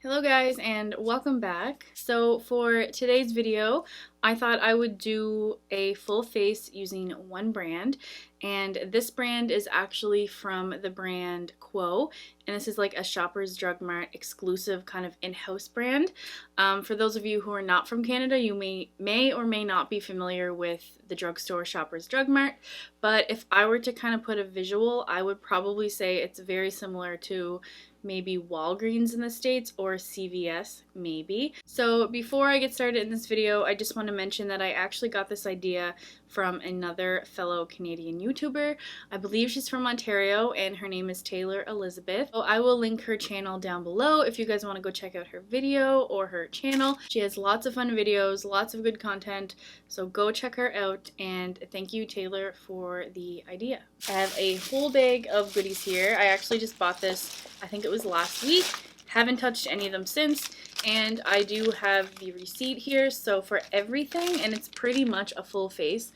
Hello guys and welcome back. So for today's video, I thought I would do a full face using one brand, and this brand is actually from the brand Quo, and this is like a Shoppers Drug Mart exclusive kind of in-house brand. For those of you who are not from Canada, you may or may not be familiar with the drugstore Shoppers Drug Mart, but if I were to kind of put a visual, I would probably say it's very similar to maybe Walgreens in the States or CVS maybe. So before I get started in this video, I just want to mention that I actually got this idea from another fellow Canadian YouTuber. I believe she's from Ontario and her name is Taylor Elizabeth. So I will link her channel down below if you guys want to go check out her video or her channel. She has lots of fun videos, lots of good content, so go check her out, and thank you Taylor for the idea. I have a whole bag of goodies here. I actually just bought this, I think it was last week. Haven't touched any of them since, and I do have the receipt here. So for everything, and it's pretty much a full face,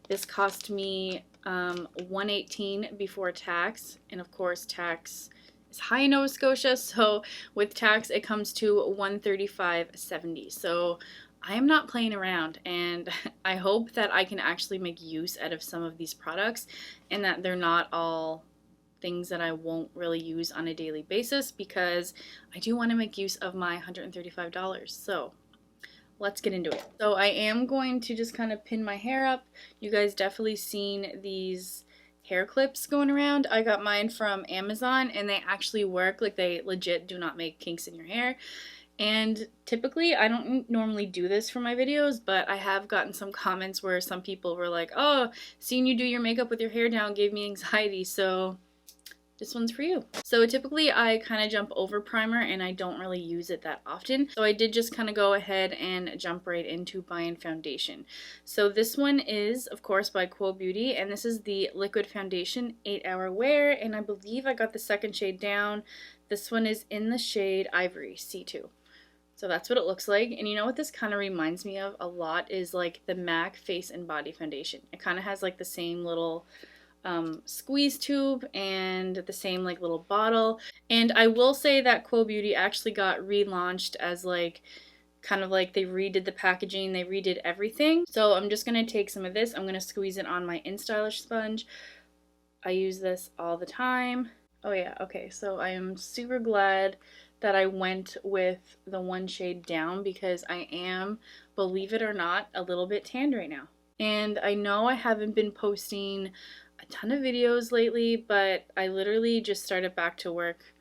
this cost me $118 before tax, and of course tax is high in Nova Scotia, so with tax it comes to $135.70. So I am not playing around, and I hope that I can actually make use out of some of these products and that they're not all things that I won't really use on a daily basis, because I do want to make use of my $135. So let's get into it. So I am going to just kind of pin my hair up. You guys definitely seen these hair clips going around. I got mine from Amazon and they actually work. Like, they legit do not make kinks in your hair. And typically I don't normally do this for my videos, but I have gotten some comments where some people were like, oh, seeing you do your makeup with your hair down gave me anxiety, so this one's for you. So typically I kind of jump over primer and I don't really use it that often. So I did just kind of go ahead and jump right into buying foundation. So this one is, of course, by Quo Beauty, and this is the liquid foundation 8-hour wear, and I believe I got the second shade down. This one is in the shade Ivory, C2. So that's what it looks like. And you know what this kind of reminds me of a lot is like the MAC Face and Body Foundation. It kind of has like the same little squeeze tube and the same like little bottle. And I will say that Quo Beauty actually got relaunched as like kind of like they redid the packaging, they redid everything. So I'm just going to take some of this, I'm going to squeeze it on my InStylish sponge. I use this all the time. Oh yeah, okay, so I am super glad that I went with the one shade down, because I am, believe it or not, a little bit tanned right now. And I know I haven't been posting a ton of videos lately, but I literally just started back to work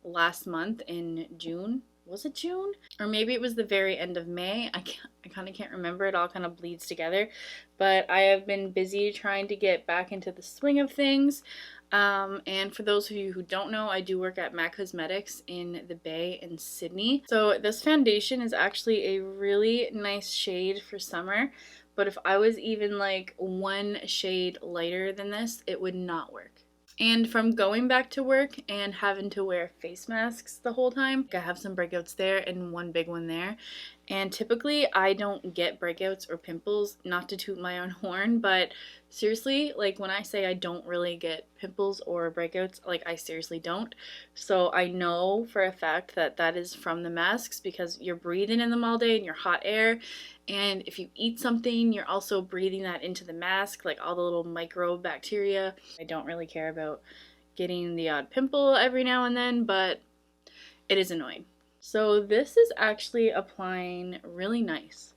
last month in June. Was it June? Or maybe it was the very end of May. I kind of can't remember. It all kind of bleeds together. But I have been busy trying to get back into the swing of things. And for those of you who don't know, I do work at MAC Cosmetics in the Bay in Sydney. So this foundation is actually a really nice shade for summer. But if I was even like one shade lighter than this, it would not work. And from going back to work and having to wear face masks the whole time, I have some breakouts there and one big one there. And typically I don't get breakouts or pimples, not to toot my own horn, but seriously, like when I say I don't really get pimples or breakouts, like I seriously don't. So I know for a fact that that is from the masks, because you're breathing in them all day in your hot air. And if you eat something, you're also breathing that into the mask, like all the little microbacteria. I don't really care about getting the odd pimple every now and then, but it is annoying. So this is actually applying really nice.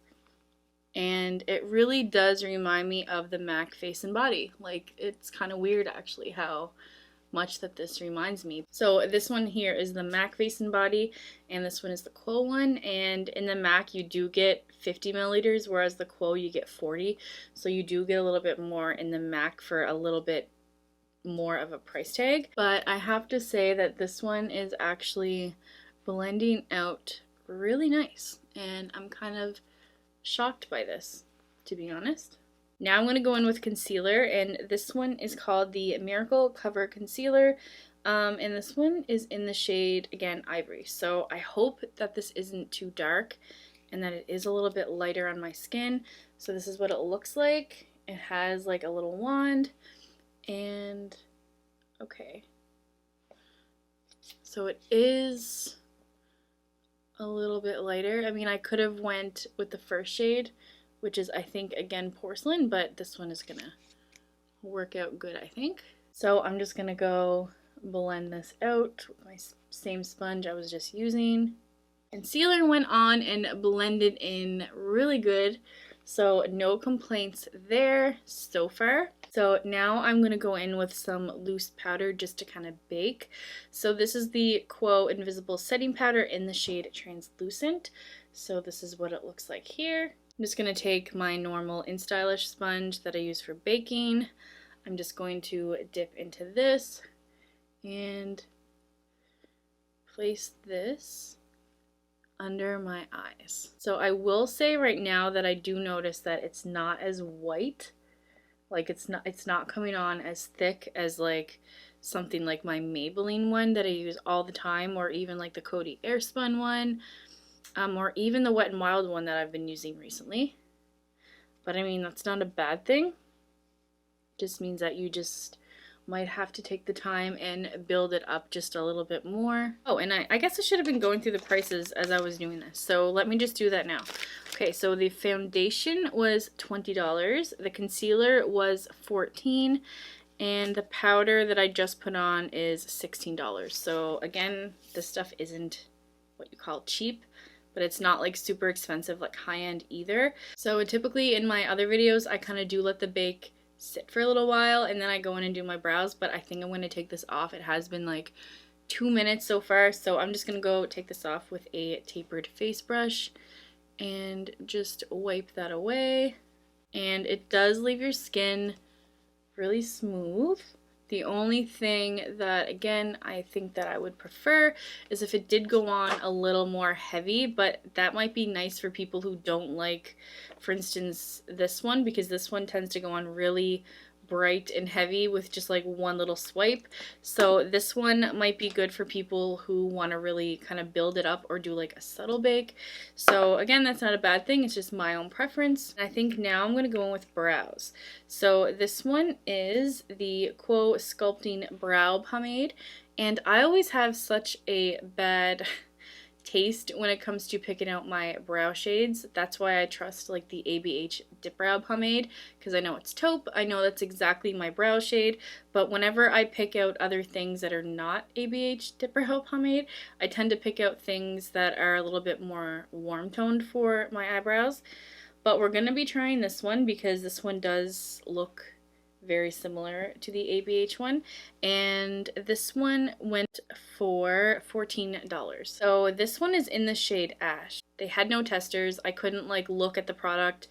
And it really does remind me of the MAC Face and Body. Like, it's kind of weird actually how much that this reminds me. So this one here is the MAC Face and Body, and this one is the Quo one. And in the MAC you do get 50 milliliters, whereas the Quo you get 40. So you do get a little bit more in the MAC for a little bit more of a price tag. But I have to say that this one is actually blending out really nice, and I'm kind of shocked by this, to be honest. Now I'm going to go in with concealer, and this one is called the Miracle Cover Concealer, and this one is in the shade, again, Ivory. So I hope that this isn't too dark and that it is a little bit lighter on my skin. So this is what it looks like. It has like a little wand, and okay. So it is a little bit lighter. I mean, I could have went with the first shade, which is, I think, again, porcelain, but this one is gonna work out good, I think. So I'm just gonna go blend this out with my same sponge I was just using. Concealer went on and blended in really good, so no complaints there so far. So now I'm going to go in with some loose powder just to kind of bake. So this is the Quo Invisible Setting Powder in the shade Translucent. So this is what it looks like here. I'm just going to take my normal InStylish sponge that I use for baking. I'm just going to dip into this and place this under my eyes. So I will say right now that I do notice that it's not as white. Like it's not coming on as thick as like something like my Maybelline one that I use all the time, or even like the Coty Airspun one, or even the Wet n Wild one that I've been using recently. But I mean, that's not a bad thing. It just means that you just might have to take the time and build it up just a little bit more. Oh, and I guess I should have been going through the prices as I was doing this, so let me just do that now. Okay, so the foundation was $20, the concealer was $14, and the powder that I just put on is $16. So again, this stuff isn't what you call cheap, but it's not like super expensive, like high-end either. So typically in my other videos, I kind of do let the bake sit for a little while and then I go in and do my brows, but I think I'm going to take this off. It has been like 2 minutes so far, so I'm just going to go take this off with a tapered face brush and just wipe that away. And it does leave your skin really smooth. The only thing that, again, I think that I would prefer is if it did go on a little more heavy, but that might be nice for people who don't like, for instance, this one, because this one tends to go on really bright and heavy with just like one little swipe. So this one might be good for people who want to really kind of build it up or do like a subtle bake. So again, that's not a bad thing, it's just my own preference. I think now I'm going to go in with brows. So this one is the Quo Sculpting Brow Pomade, and I always have such a bad taste when it comes to picking out my brow shades. That's why I trust like the ABH Dip Brow Pomade, because I know it's taupe, I know that's exactly my brow shade, but whenever I pick out other things that are not ABH Dip Brow Pomade, I tend to pick out things that are a little bit more warm toned for my eyebrows. But we're going to be trying this one because this one does look very similar to the ABH one, and this one went for $14. So this one is in the shade Ash. They had no testers. I couldn't like look at the product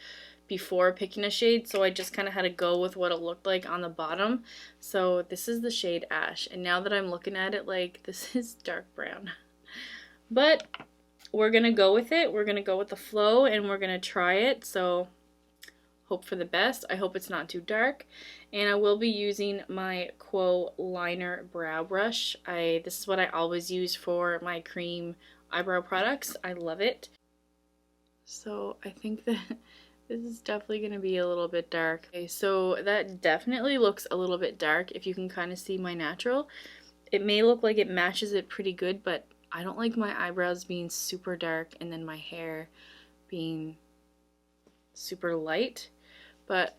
before picking a shade, so I just kind of had to go with what it looked like on the bottom. So this is the shade Ash, and now that I'm looking at it, like, this is dark brown. But we're gonna go with it. We're gonna go with the flow and we're gonna try it. So hope for the best. I hope it's not too dark. And I will be using my Quo liner brow brush. This is what I always use for my cream eyebrow products. I love it. So I think that this is definitely going to be a little bit dark. Okay, so that definitely looks a little bit dark if you can kind of see my natural. It may look like it matches it pretty good, but I don't like my eyebrows being super dark and then my hair being super light. But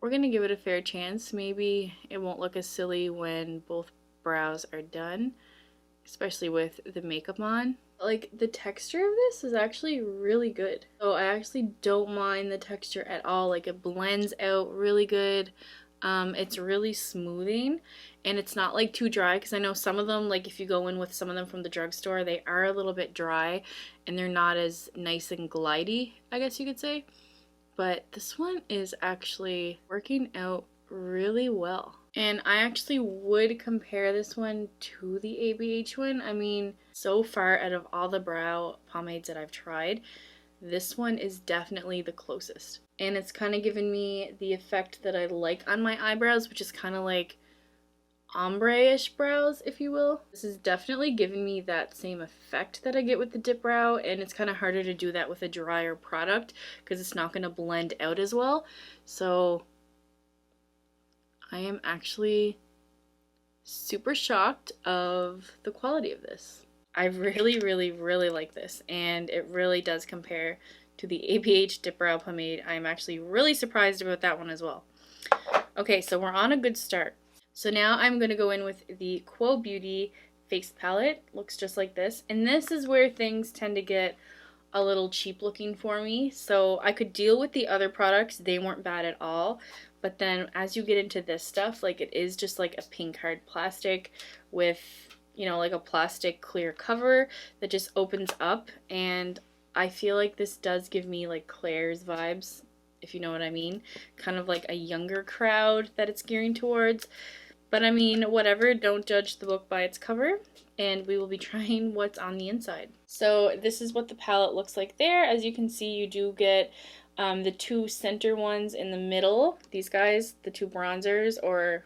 we're going to give it a fair chance. Maybe it won't look as silly when both brows are done, especially with the makeup on. Like, the texture of this is actually really good. So I actually don't mind the texture at all. Like, it blends out really good. It's really smoothing, and it's not like too dry, because I know some of them, like if you go in with some of them from the drugstore, they are a little bit dry and they're not as nice and glidey, I guess you could say. But this one is actually working out really well. And I actually would compare this one to the ABH one. I mean, so far out of all the brow pomades that I've tried, this one is definitely the closest. And it's kind of given me the effect that I like on my eyebrows, which is kind of like ombre-ish brows, if you will. This is definitely giving me that same effect that I get with the dip brow, and it's kind of harder to do that with a drier product because it's not going to blend out as well. So I am actually super shocked of the quality of this. I really, really, really like this, and it really does compare to the ABH Dip Brow Pomade. I'm actually really surprised about that one as well. Okay, so we're on a good start. So now I'm going to go in with the Quo Beauty face palette. Looks just like this, and this is where things tend to get a little cheap looking for me. So I could deal with the other products, they weren't bad at all, but then as you get into this stuff, like it is just like a pink hard plastic with, you know, like a plastic clear cover that just opens up, and I feel like this does give me like Claire's vibes, if you know what I mean, kind of like a younger crowd that it's gearing towards. But I mean, whatever, don't judge the book by its cover, and we will be trying what's on the inside. So this is what the palette looks like there. As you can see, you do get the two center ones in the middle, these guys, the two bronzers or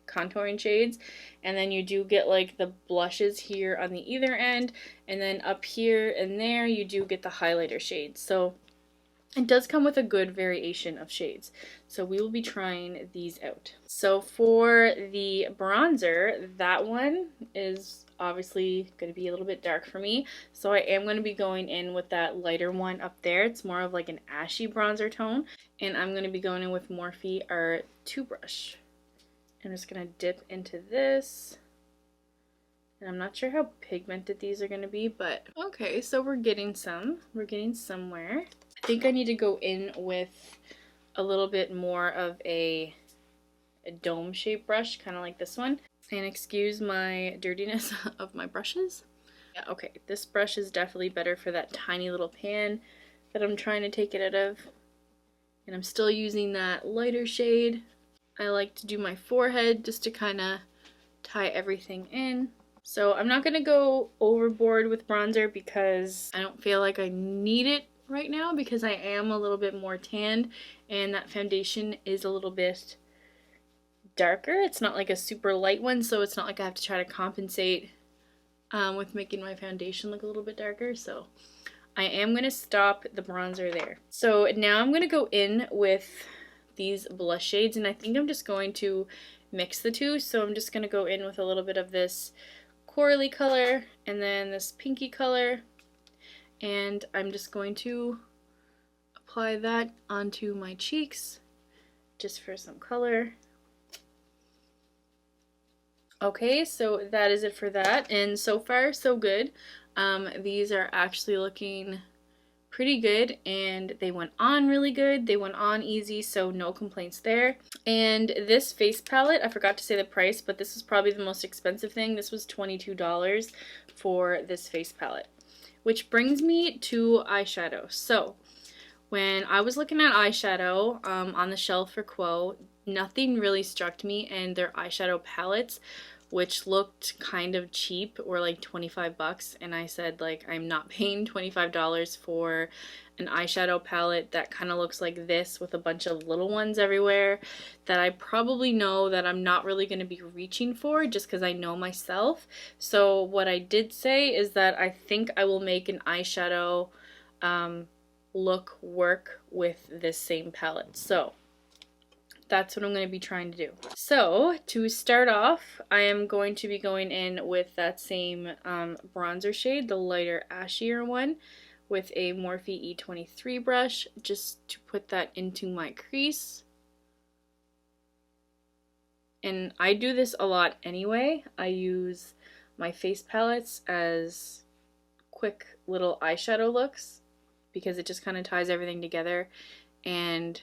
contouring shades, and then you do get like the blushes here on the either end, and then up here and there you do get the highlighter shades. So it does come with a good variation of shades. So we will be trying these out. So for the bronzer, that one is obviously going to be a little bit dark for me. So I am going to be going in with that lighter one up there. It's more of like an ashy bronzer tone. And I'm going to be going in with Morphe our 2 brush. I'm just going to dip into this. And I'm not sure how pigmented these are going to be, but okay, so we're getting some. We're getting somewhere. I think I need to go in with a little bit more of a dome shaped brush, kind of like this one. And excuse my dirtiness of my brushes. Yeah, okay, this brush is definitely better for that tiny little pan that I'm trying to take it out of. And I'm still using that lighter shade. I like to do my forehead just to kind of tie everything in. So I'm not going to go overboard with bronzer because I don't feel like I need it right now, because I am a little bit more tanned and that foundation is a little bit darker. It's not like a super light one, so it's not like I have to try to compensate with making my foundation look a little bit darker. So I am going to stop the bronzer there. So now I'm going to go in with these blush shades, and I think I'm just going to mix the two. So I'm just going to go in with a little bit of this corally color and then this pinky color, and I'm just going to apply that onto my cheeks just for some color. Okay, so that is it for that, and so far so good. These are actually looking pretty good, and they went on really good. They went on easy, so no complaints there. And this face palette, I forgot to say the price, but this is probably the most expensive thing. This was $22 for this face palette. Which brings me to eyeshadow. So when I was looking at eyeshadow on the shelf for Quo, nothing really struck me, and their eyeshadow palettes, which looked kind of cheap, were like 25 bucks, and I said, like, I'm not paying $25 for an eyeshadow palette that kind of looks like this with a bunch of little ones everywhere that I probably know that I'm not really going to be reaching for, just because I know myself. So what I did say is that I think I will make an eyeshadow look work with this same palette. So that's what I'm going to be trying to do. So to start off, I am going to be going in with that same bronzer shade, the lighter ashier one, with a Morphe E23 brush, just to put that into my crease. And I do this a lot anyway. I use my face palettes as quick little eyeshadow looks because it just kind of ties everything together, and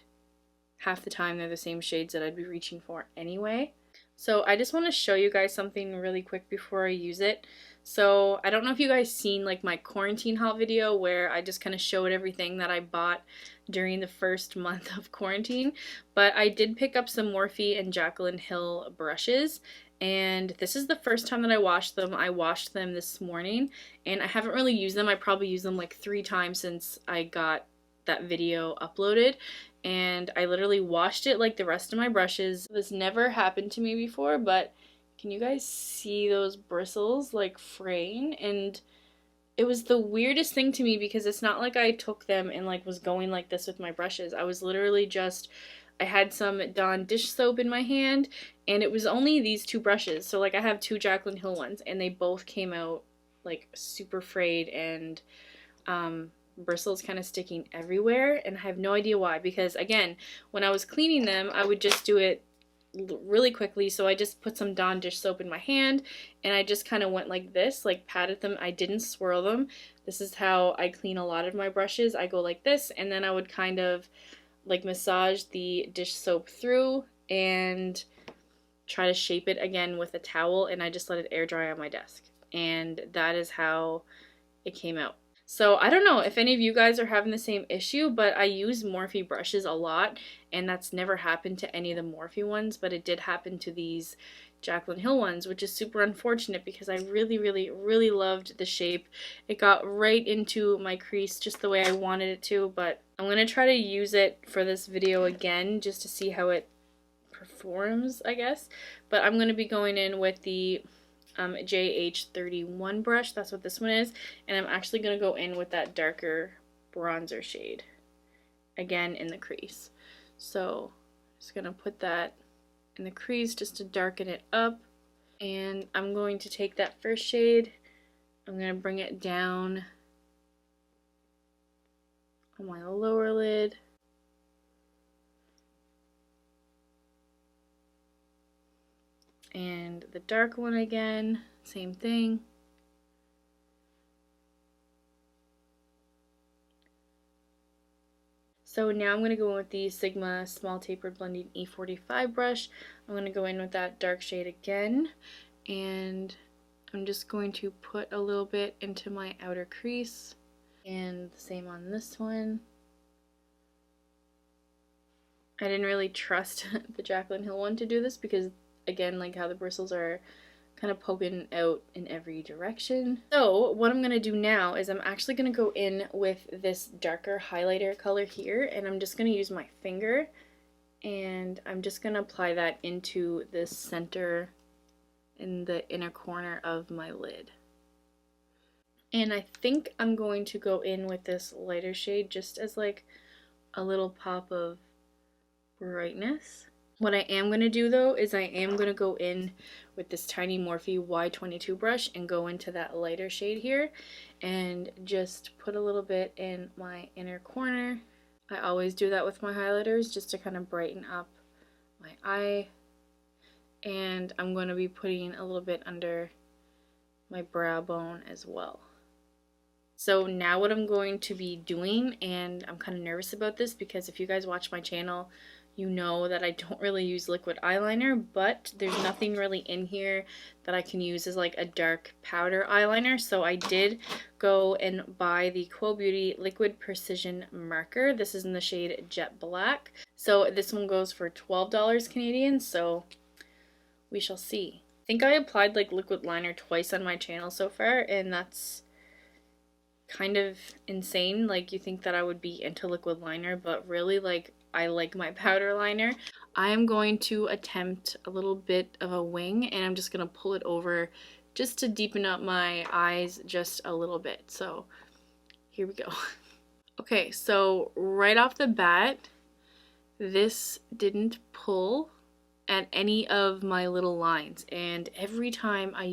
half the time they're the same shades that I'd be reaching for anyway. So I just want to show you guys something really quick before I use it. So I don't know if you guys seen like my quarantine haul video where I just kind of showed everything that I bought during the first month of quarantine, but I did pick up some Morphe and Jaclyn Hill brushes, and this is the first time that I washed them. I washed them this morning, and I haven't really used them. I probably used them like 3 times since I got that video uploaded, and I literally washed it like the rest of my brushes. This never happened to me before, but can you guys see those bristles like fraying? And it was the weirdest thing to me because it's not like I took them and like was going like this with my brushes. I was literally just, I had some Dawn dish soap in my hand, and it was only these 2 brushes. So like I have 2 Jaclyn Hill ones, and they both came out like super frayed and bristles kind of sticking everywhere, and I have no idea why, because again, when I was cleaning them, I would just do it really quickly. So I just put some Dawn dish soap in my hand and I just kind of went like this, like patted them. I didn't swirl them. This is how I clean a lot of my brushes. I go like this, and then I would kind of like massage the dish soap through and try to shape it again with a towel, and I just let it air dry on my desk, and that is how it came out. So I don't know if any of you guys are having the same issue, but I use Morphe brushes a lot, and that's never happened to any of the Morphe ones, but it did happen to these Jaclyn Hill ones, which is super unfortunate because I really loved the shape. It got right into my crease just the way I wanted it to, but I'm going to try to use it for this video again just to see how it performs, I guess. But I'm going to be going in with the JH31 brush. That's what this one is, and I'm actually going to go in with that darker bronzer shade again in the crease. So I'm just going to put that in the crease just to darken it up, and I'm going to take that first shade, I'm going to bring it down on my lower lid, and the dark one again, same thing. So now I'm going to go in with the Sigma Small Tapered Blending E45 brush. I'm going to go in with that dark shade again, and I'm just going to put a little bit into my outer crease, and the same on this one. I didn't really trust the Jaclyn Hill one to do this because, again, like how the bristles are kind of poking out in every direction. So what I'm going to do now is I'm actually going to go in with this darker highlighter color here, and I'm just going to use my finger, and I'm just going to apply that into the center in the inner corner of my lid. And I think I'm going to go in with this lighter shade just as like a little pop of brightness. What I am going to do though is I am going to go in with this tiny Morphe Y22 brush and go into that lighter shade here and just put a little bit in my inner corner. I always do that with my highlighters just to kind of brighten up my eye, and I'm going to be putting a little bit under my brow bone as well. So now what I'm going to be doing, and I'm kind of nervous about this because if you guys watch my channel, you know that I don't really use liquid eyeliner, but there's nothing really in here that I can use as like a dark powder eyeliner. So I did go and buy the Quo Beauty Liquid Precision Marker. This is in the shade Jet Black. So this one goes for $12 Canadian, so we shall see. I think I applied like liquid liner twice on my channel so far, and that's kind of insane. Like, you think that I would be into liquid liner, but really, like, I like my powder liner. I am going to attempt a little bit of a wing, and I'm just going to pull it over just to deepen up my eyes just a little bit. So here we go. Okay, so right off the bat, this didn't pull at any of my little lines, and every time I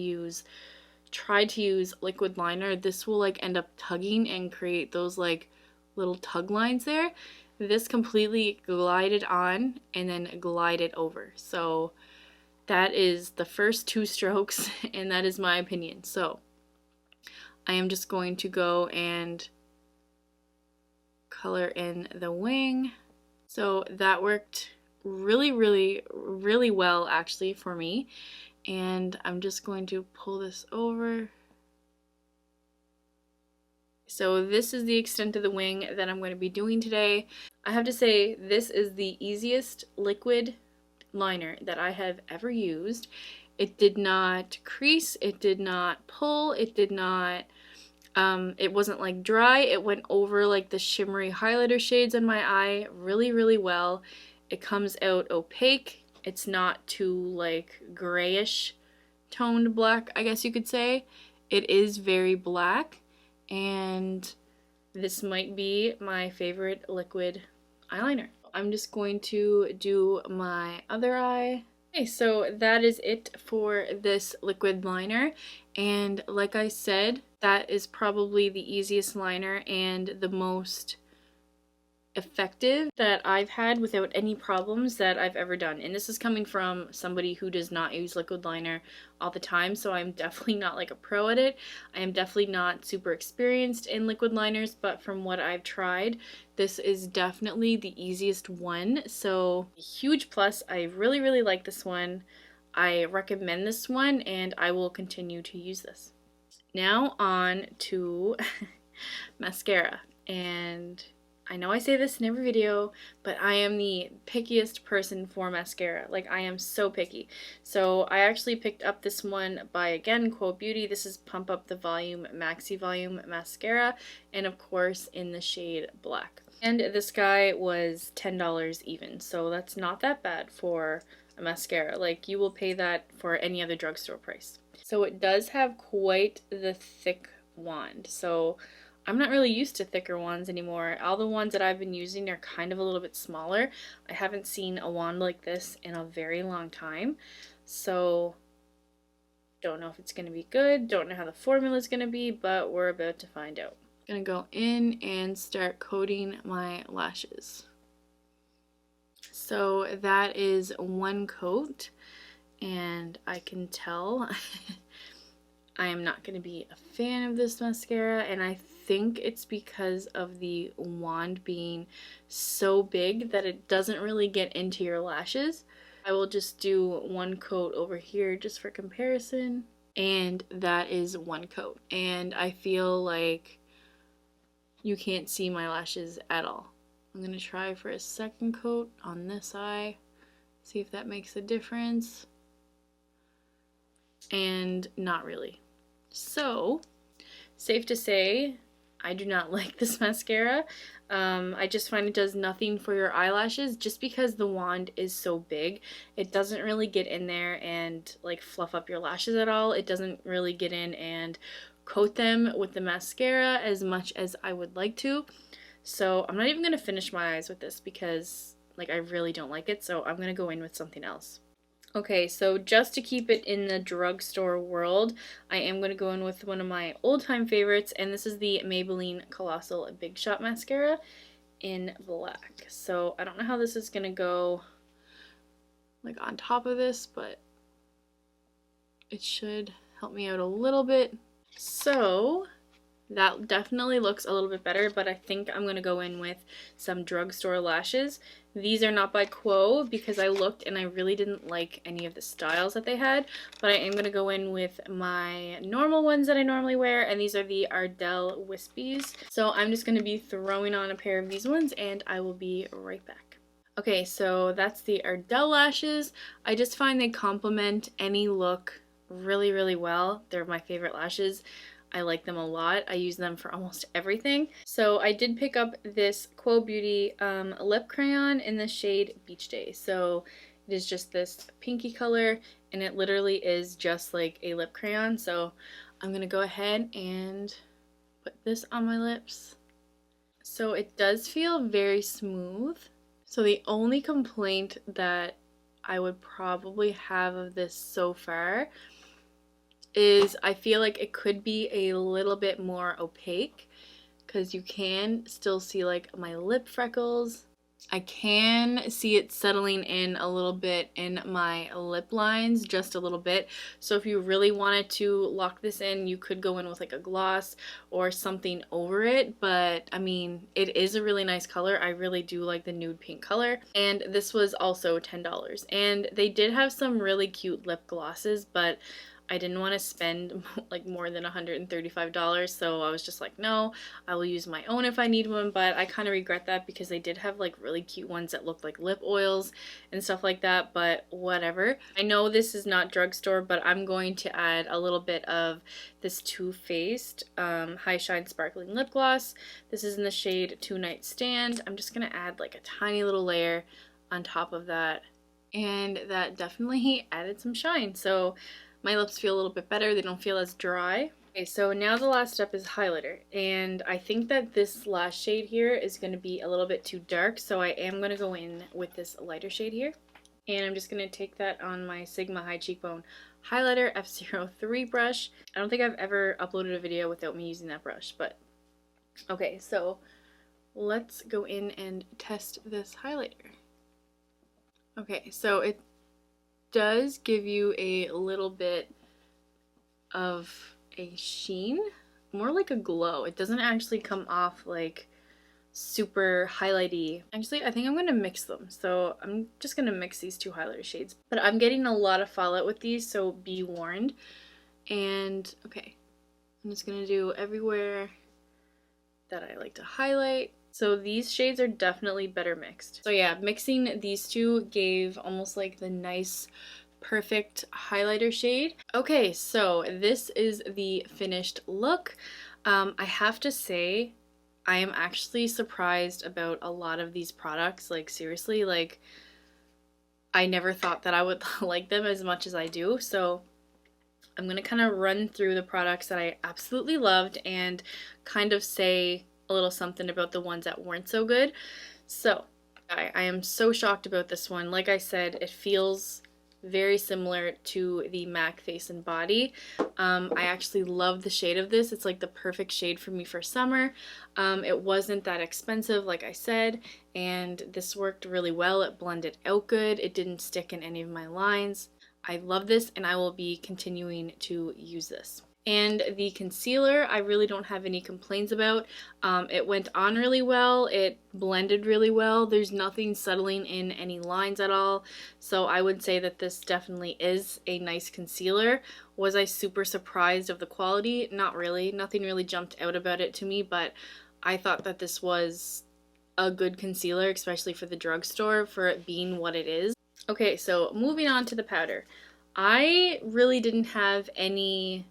try to use liquid liner, this will like end up tugging and create those like little tug lines there. This completely glided on and then glided over. So that is the first two strokes, and that is my opinion. So I am just going to go and color in the wing. So that worked really well actually for me. And I'm just going to pull this over. So this is the extent of the wing that I'm going to be doing today. I have to say, this is the easiest liquid liner that I have ever used. It did not crease, it did not pull, it did not, it wasn't like dry. It went over like the shimmery highlighter shades on my eye really well. It comes out opaque. It's not too like grayish toned black, I guess you could say. It is very black, and this might be my favorite liquid eyeliner. I'm just going to do my other eye. Okay, so that is it for this liquid liner, and like I said, that is probably the easiest liner and the most effective that I've had without any problems that I've ever done. And this is coming from somebody who does not use liquid liner all the time, so I'm definitely not like a pro at it. I am definitely not super experienced in liquid liners, but from what I've tried, this is definitely the easiest one. So huge plus. I really, really like this one. I recommend this one, and I will continue to use this. Now on to mascara. And I know I say this in every video, but I am the pickiest person for mascara. Like, I am so picky. So I actually picked up this one by, again, Quo Beauty. This is Pump Up the Volume Maxi Volume Mascara, and of course in the shade black. And this guy was $10 even, so that's not that bad for a mascara. Like, you will pay that for any other drugstore price. So it does have quite the thick wand. So I'm not really used to thicker wands anymore. All the ones that I've been using are kind of a little bit smaller. I haven't seen a wand like this in a very long time. So don't know if it's going to be good. Don't know how the formula is going to be, but we're about to find out. I'm going to go in and start coating my lashes. So that is one coat, and I can tell I am not going to be a fan of this mascara, and I think it's because of the wand being so big that it doesn't really get into your lashes. I will just do one coat over here just for comparison, and that is one coat, and I feel like you can't see my lashes at all. I'm going to try for a second coat on this eye, see if that makes a difference, and not really. So, safe to say, I do not like this mascara. I just find it does nothing for your eyelashes just because the wand is so big. It doesn't really get in there and like fluff up your lashes at all. It doesn't really get in and coat them with the mascara as much as I would like to. So I'm not even going to finish my eyes with this because like I really don't like it. So I'm going to go in with something else. Okay, so just to keep it in the drugstore world, I am going to go in with one of my old-time favorites, and this is the Maybelline Colossal Big Shot Mascara in black. So I don't know how this is going to go like on top of this, but it should help me out a little bit. So that definitely looks a little bit better, but I think I'm going to go in with some drugstore lashes. These are not by Quo because I looked and I really didn't like any of the styles that they had, but I am going to go in with my normal ones that I normally wear, and these are the Ardell Wispies. So I'm just going to be throwing on a pair of these ones, and I will be right back. Okay, so that's the Ardell lashes. I just find they complement any look really, really well. They're my favorite lashes. I like them a lot. I use them for almost everything. So I did pick up this Quo Beauty lip crayon in the shade Beach Day. So it is just this pinky color, and it literally is just like a lip crayon. So I'm going to go ahead and put this on my lips. So it does feel very smooth. So the only complaint that I would probably have of this so far is I feel like it could be a little bit more opaque because you can still see like my lip freckles. I can see it settling in a little bit in my lip lines, just a little bit. So if you really wanted to lock this in, you could go in with like a gloss or something over it. But I mean, it is a really nice color. I really do like the nude pink color. And this was also $10. And they did have some really cute lip glosses, but I didn't want to spend like more than $135, so I was just like, no, I will use my own if I need one, but I kind of regret that because they did have like really cute ones that looked like lip oils and stuff like that, but whatever. I know this is not drugstore, but I'm going to add a little bit of this Too Faced High Shine Sparkling Lip Gloss. This is in the shade Two Night Stand. I'm just going to add like a tiny little layer on top of that, and that definitely added some shine. So my lips feel a little bit better. They don't feel as dry. Okay, so now the last step is highlighter. And I think that this last shade here is going to be a little bit too dark, so I am going to go in with this lighter shade here. And I'm just going to take that on my Sigma High Cheekbone Highlighter F03 brush. I don't think I've ever uploaded a video without me using that brush, but okay, so let's go in and test this highlighter. Okay, so it does give you a little bit of a sheen, more like a glow. It doesn't actually come off like super highlighty. Actually, I think I'm gonna mix them. So I'm just gonna mix these two highlighter shades. But I'm getting a lot of fallout with these, so be warned. And okay, I'm just gonna do everywhere that I like to highlight. So these shades are definitely better mixed. So yeah, mixing these two gave almost like the nice perfect highlighter shade. Okay, so this is the finished look. I have to say, I am actually surprised about a lot of these products. Like seriously, like I never thought that I would like them as much as I do. So I'm gonna kind of run through the products that I absolutely loved and kind of say a little something about the ones that weren't so good. So I am so shocked about this one. Like I said, it feels very similar to the MAC Face and Body. I actually love the shade of this. It's like the perfect shade for me for summer. It wasn't that expensive, like I said, and this worked really well. It blended out good. It didn't stick in any of my lines. I love this and I will be continuing to use this. And the concealer, I really don't have any complaints about. It went on really well. It blended really well. There's nothing settling in any lines at all. So I would say that this definitely is a nice concealer. Was I super surprised of the quality? Not really. Nothing really jumped out about it to me, but I thought that this was a good concealer, especially for the drugstore, for it being what it is. Okay, so moving on to the powder. I really didn't have any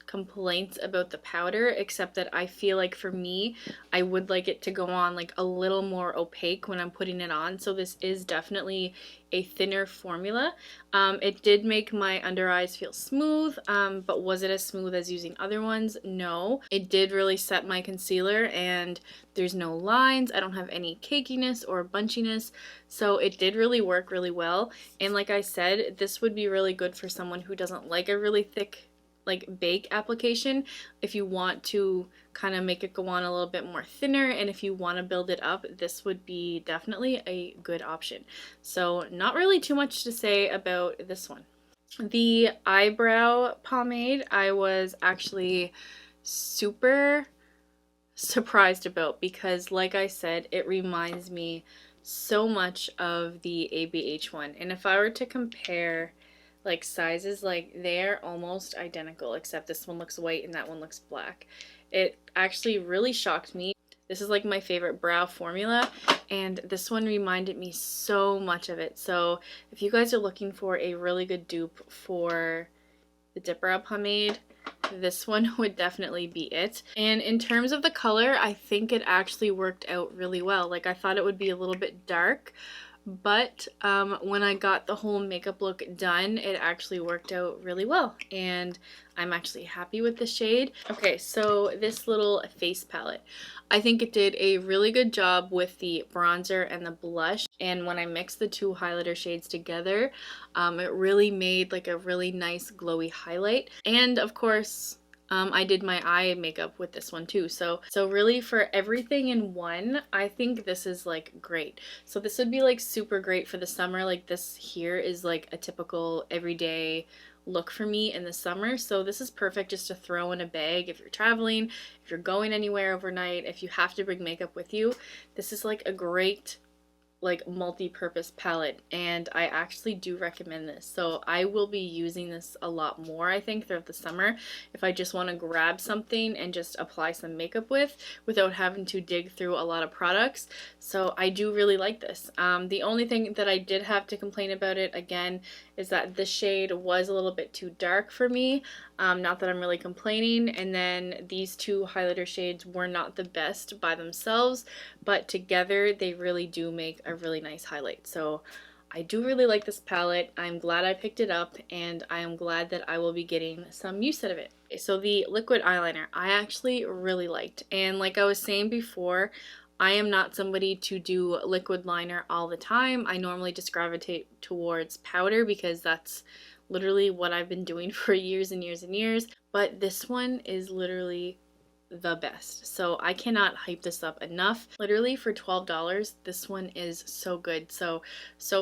complaints about the powder, except that I feel like for me, I would like it to go on like a little more opaque when I'm putting it on. So this is definitely a thinner formula. It did make my under eyes feel smooth, but was it as smooth as using other ones? No. It did really set my concealer and there's no lines. I don't have any cakiness or bunchiness. So it did really work really well. And like I said, this would be really good for someone who doesn't like a really thick like bake application. If you want to kind of make it go on a little bit more thinner and if you want to build it up, this would be definitely a good option. So not really too much to say about this one. The eyebrow pomade I was actually super surprised about because like I said, it reminds me so much of the ABH one. And if I were to compare like sizes, like they're almost identical except this one looks white and that one looks black. It actually really shocked me. This is like my favorite brow formula and this one reminded me so much of it. So if you guys are looking for a really good dupe for the Dip Brow Pomade, this one would definitely be it. And in terms of the color, I think it actually worked out really well. Like I thought it would be a little bit dark, but when I got the whole makeup look done, it actually worked out really well and I'm actually happy with the shade. Okay, so this little face palette, I think it did a really good job with the bronzer and the blush, and when I mixed the two highlighter shades together, it really made like a really nice glowy highlight. And of course, I did my eye makeup with this one too. So really for everything in one, I think this is like great. So this would be like super great for the summer. Like this here is like a typical everyday look for me in the summer. So this is perfect just to throw in a bag if you're traveling, if you're going anywhere overnight, if you have to bring makeup with you. This is like a great like multi-purpose palette and I actually do recommend this. So I will be using this a lot more I think throughout the summer if I just want to grab something and just apply some makeup with without having to dig through a lot of products. So I do really like this. The only thing that I did have to complain about it again is that the shade was a little bit too dark for me. Not that I'm really complaining, and then these two highlighter shades were not the best by themselves, but together they really do make a really nice highlight. So I do really like this palette. I'm glad I picked it up and I am glad that I will be getting some use out of it. So the liquid eyeliner I actually really liked, and like I was saying before, I am not somebody to do liquid liner all the time. I normally just gravitate towards powder because that's literally what I've been doing for years and years and years. But this one is literally the best. So I cannot hype this up enough. Literally for $12, this one is so good. So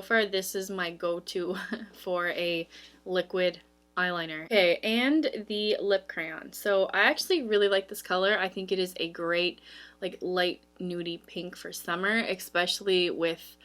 far this is my go-to for a liquid eyeliner. Okay, and the lip crayon. So I actually really like this color. I think it is a great like light nudie pink for summer, especially with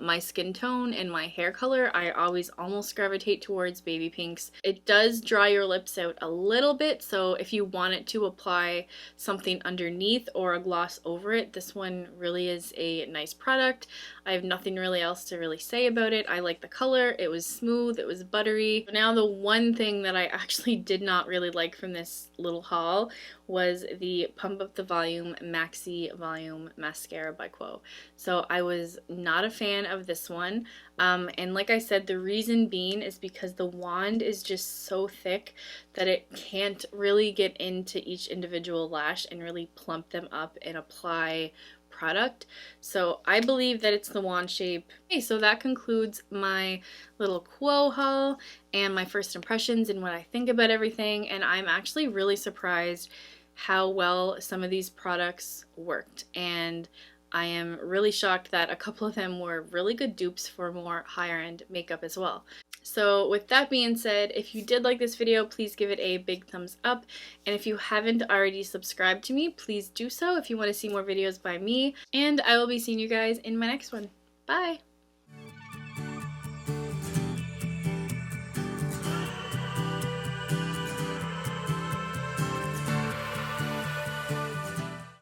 my skin tone and my hair color. I always almost gravitate towards baby pinks. It does dry your lips out a little bit, so if you wanted to apply something underneath or a gloss over it, this one really is a nice product. I have nothing really else to really say about it. I like the color. It was smooth. It was buttery. Now the one thing that I actually did not really like from this little haul was the Pump Up the Volume Maxi Volume Mascara by Quo. So I was not a fan of this one, and like I said, the reason being is because the wand is just so thick that it can't really get into each individual lash and really plump them up and apply product. So I believe that it's the wand shape. Okay, so that concludes my little Quo haul and my first impressions and what I think about everything, and I'm actually really surprised how well some of these products worked, and I am really shocked that a couple of them were really good dupes for more higher end makeup as well. So with that being said, if you did like this video, please give it a big thumbs up, and if you haven't already subscribed to me, please do so if you want to see more videos by me, and I will be seeing you guys in my next one. Bye!